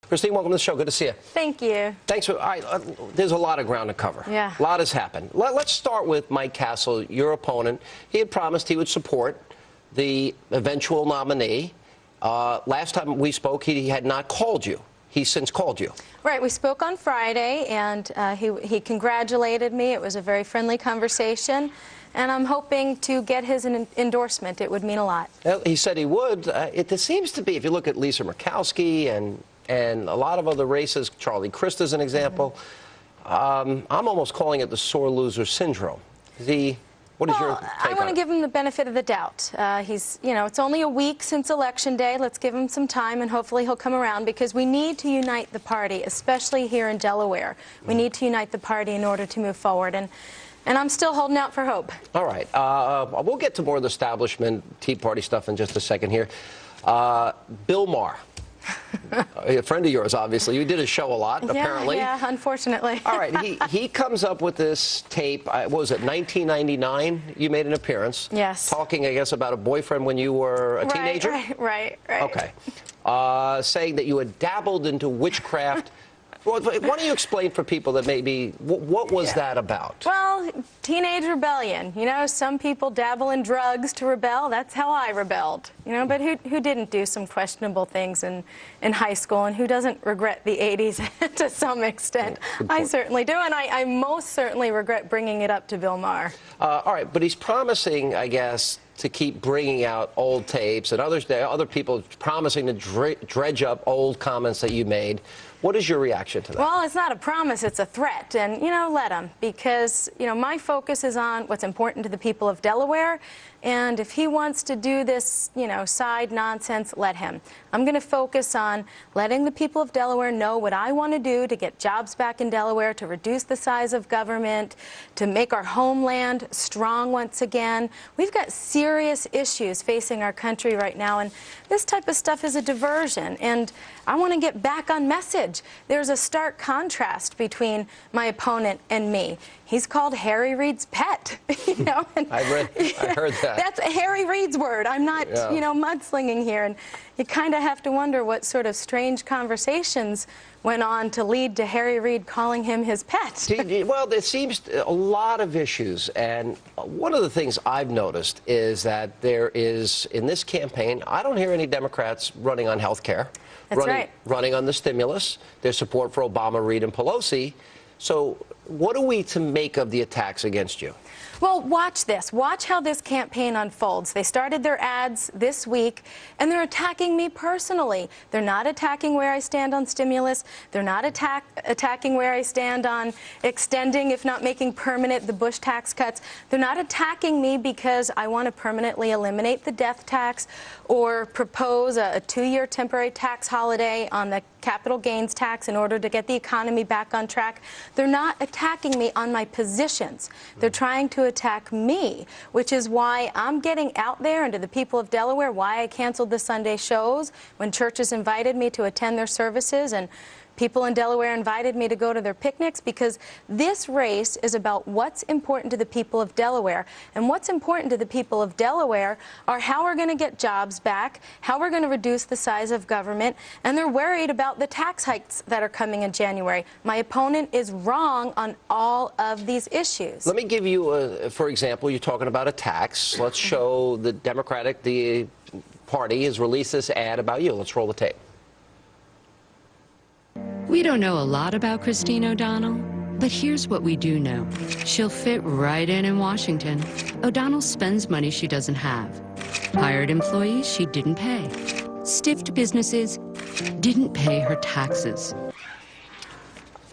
Christine, welcome to the show. Good to see you. Thank you. Thanks for. There's a lot of ground to cover. Yeah. A lot has happened. Let's start with Mike Castle, your opponent. He had promised he would support the eventual nominee. Last time we spoke, he had not called you. He's since called you. Right. We spoke on Friday, and he congratulated me. It was a very friendly conversation, and I'm hoping to get his endorsement. It would mean a lot. Well, he said he would. It seems to be, if you look at Lisa Murkowski and a lot of other races, Charlie Crist is an example, I'm almost calling it the sore loser syndrome. What is your take on it? I want to give him the benefit of the doubt. It's only a week since Election Day. Let's give him some time, and hopefully he'll come around, because we need to unite the party, especially here in Delaware. We need to unite the party in order to move forward, and I'm still holding out for hope. All right. We'll get to more of the establishment Tea Party stuff in just a second here. Bill Maher. A friend of yours, obviously. You did a show a lot, apparently. Yeah, unfortunately. All right, he comes up with this tape. What was it, 1999? You made an appearance. Yes. Talking, I guess, about a boyfriend when you were a teenager? Right. Okay. Saying that you had dabbled into witchcraft. Well, why don't you explain for people that maybe, what was that about? Well, teenage rebellion. You know, some people dabble in drugs to rebel. That's how I rebelled. You know, but who didn't do some questionable things in high school, and who doesn't regret the 80s to some extent? I certainly do, and I most certainly regret bringing it up to Bill Maher. All right, but he's promising, I guess, to keep bringing out old tapes, and other people promising to dredge up old comments that you made. What is your reaction to that? Well, it's not a promise, it's a threat. And, let him, because, my focus is on what's important to the people of Delaware. And if he wants to do this, side nonsense, let him. I'm going to focus on letting the people of Delaware know what I want to do to get jobs back in Delaware, to reduce the size of government, to make our homeland strong once again. We've got serious issues facing our country right now, and this type of stuff is a diversion. And I want to get back on message. There's a stark contrast between my opponent and me. He's called Harry Reid's pet, And, I heard that. That's Harry Reid's word. I'm not, mudslinging here. And you kind of have to wonder what sort of strange conversations went on to lead to Harry Reid calling him his pet. Well, there seems a lot of issues. And one of the things I've noticed is that there is, in this campaign, I don't hear any Democrats running on health care. That's right. Running on the stimulus, their support for Obama, Reid, and Pelosi. So what are we to make of the attacks against you? Well, watch this. Watch how this campaign unfolds. They started their ads this week, and they're attacking me personally. They're not attacking where I stand on stimulus. They're not attacking where I stand on extending, if not making permanent, the Bush tax cuts. They're not attacking me because I want to permanently eliminate the death tax or propose a 2-year temporary tax holiday on the capital gains tax in order to get the economy back on track. They're not attacking me on my positions. They're trying to attack me, which is why I'm getting out there and to the people of Delaware, why I canceled the Sunday shows when churches invited me to attend their services and people in Delaware invited me to go to their picnics, because this race is about what's important to the people of Delaware. And what's important to the people of Delaware are how we're going to get jobs back, how we're going to reduce the size of government, and they're worried about the tax hikes that are coming in January. My opponent is wrong on all of these issues. Let me give you, for example, you're talking about a tax. Let's show the Party has released this ad about you. Let's roll the tape. We don't know a lot about Christine O'Donnell, but here's what we do know. She'll fit right in Washington. O'Donnell spends money she doesn't have. Hired employees she didn't pay. Stiffed businesses, didn't pay her taxes.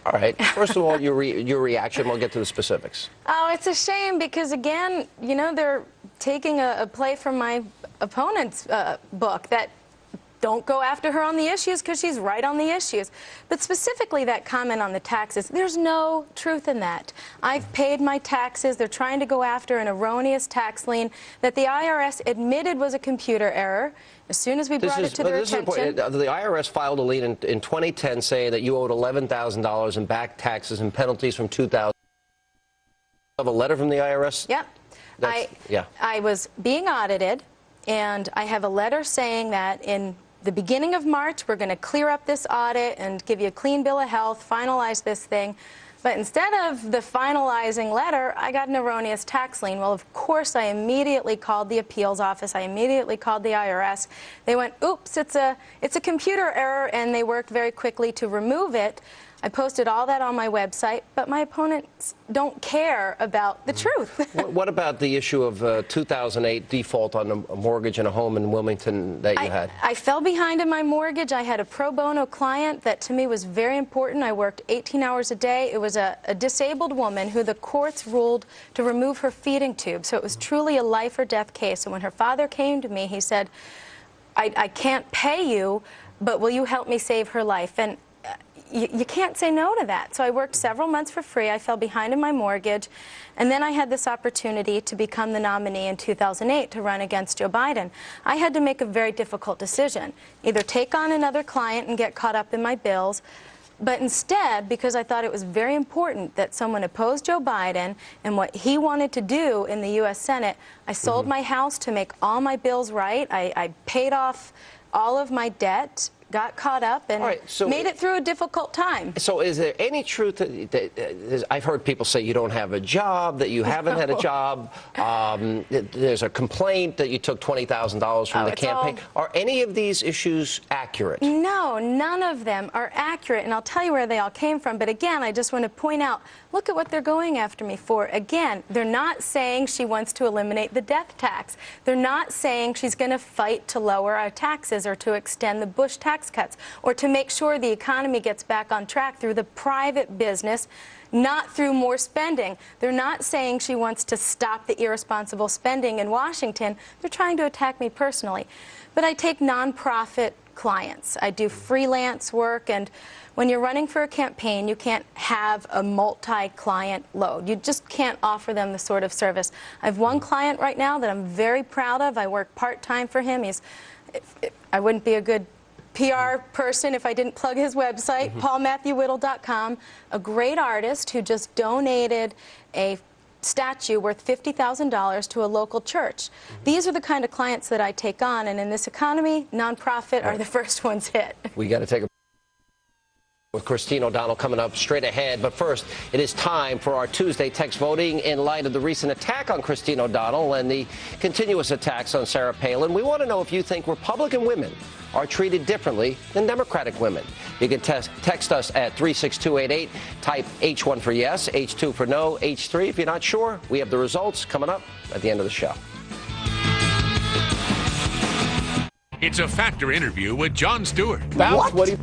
All right. First of all, your reaction. We'll get to the specifics. Oh, it's a shame because, again, they're taking a play from my opponent's book that don't go after her on the issues because she's right on the issues. But specifically that comment on the taxes, there's no truth in that. I've paid my taxes. They're trying to go after an erroneous tax lien that the IRS admitted was a computer error. As soon as we brought it to their attention. The IRS filed a lien in 2010 saying that you owed $11,000 in back taxes and penalties from 2000. Have a letter from the IRS? Yep. I was being audited, and I have a letter saying that in the beginning of March, we're going to clear up this audit and give you a clean bill of health, finalize this thing. But instead of the finalizing letter, I got an erroneous tax lien. Well, of course, I immediately called the appeals office. I immediately called the IRS. They went, oops, it's a computer error, and they worked very quickly to remove it. I posted all that on my website, but my opponents don't care about the truth. What about the issue of 2008 default on a mortgage and a home in Wilmington that you had? I fell behind in my mortgage. I had a pro bono client that to me was very important. I worked 18 hours a day. It was a disabled woman who the courts ruled to remove her feeding tube. So it was truly a life or death case. And when her father came to me, he said, I can't pay you, but will you help me save her life? And you can't say no to that. So I worked several months for free. I fell behind in my mortgage. And then I had this opportunity to become the nominee in 2008 to run against Joe Biden. I had to make a very difficult decision. Either take on another client and get caught up in my bills, but instead, because I thought it was very important that someone opposed Joe Biden and what he wanted to do in the U.S. Senate, I sold my house to make all my bills right. I paid off all of my debt, got caught up, and made it through a difficult time. So is there any truth that I've heard people say you don't have a job, that you haven't had a job, there's a complaint that you took $20,000 from the campaign. Are any of these issues accurate? No, none of them are accurate, and I'll tell you where they all came from. But again, I just want to point out, look at what they're going after me for. Again, they're not saying she wants to eliminate the death tax. They're not saying she's going to fight to lower our taxes or to extend the Bush tax cuts, or to make sure the economy gets back on track through the private business, not through more spending. They're not saying she wants to stop the irresponsible spending in Washington. They're trying to attack me personally. But I take nonprofit clients. I do freelance work, and when you're running for a campaign, you can't have a multi-client load. You just can't offer them the sort of service. I have one client right now that I'm very proud of. I work part-time for him. I wouldn't be a good PR person if I didn't plug his website, paulmatthewwhittle.com, a great artist who just donated a statue worth $50,000 to a local church. These are the kind of clients that I take on, and in this economy, nonprofit are the first ones hit. We got to take a with Christine O'Donnell coming up straight ahead. But first, it is time for our Tuesday text voting in light of the recent attack on Christine O'Donnell and the continuous attacks on Sarah Palin. We want to know if you think Republican women are treated differently than Democratic women. You can text us at 36288. Type H1 for yes, H2 for no, H3 if you're not sure. We have the results coming up at the end of the show. It's a Factor interview with Jon Stewart. What?